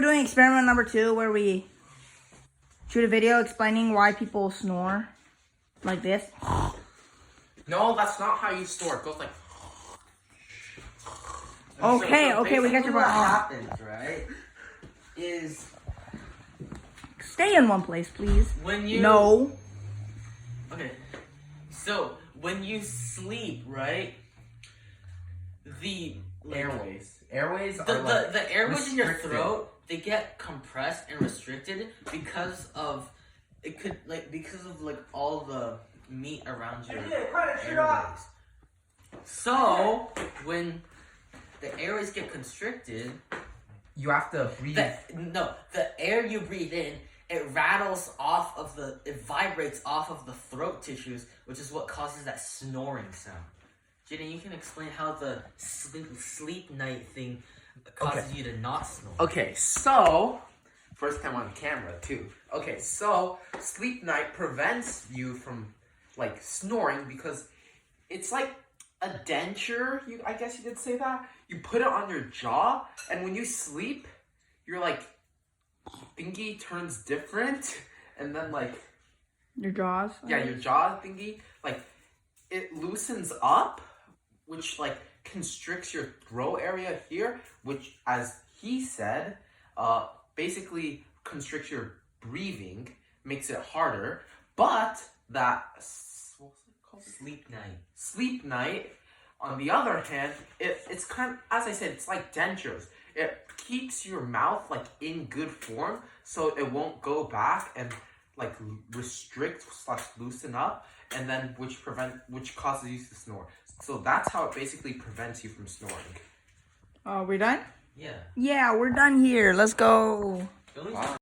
We're doing experiment number 2 where we shoot a video explaining why people snore like this. No, that's not how you snore. It goes like. Okay, we got your point. What happens, right, is Stay in one place, please. when you... No. Okay. So, when you sleep, right, the... Airways are The airways in your restricted. throat, they get compressed and restricted because of all the meat around your airways. So when the airways get constricted, You have to breathe. the air you breathe in, it vibrates off of the throat tissues, which is what causes that snoring sound. Jenny, you can explain how the sleep night thing causes you to not snore. Okay, so first time on camera too. Okay, so sleep night prevents you from like snoring because it's like a denture. I guess you could say that. You put it on your jaw, and when you sleep, your like thingy turns different, and then like Your jaws? your jaw thingy like it loosens up, which like constricts your throat area here, which, as he said, basically constricts your breathing, makes it harder. But that what was it called? Sleep night, on the other hand, it's kind of, as I said, it's like dentures. It keeps your mouth like in good form, so it won't go back and like restrict / loosen up, and then which causes you to snore. So that's how it basically prevents you from snoring. Oh, we're done? Yeah. Yeah, we're done here. Let's go. At least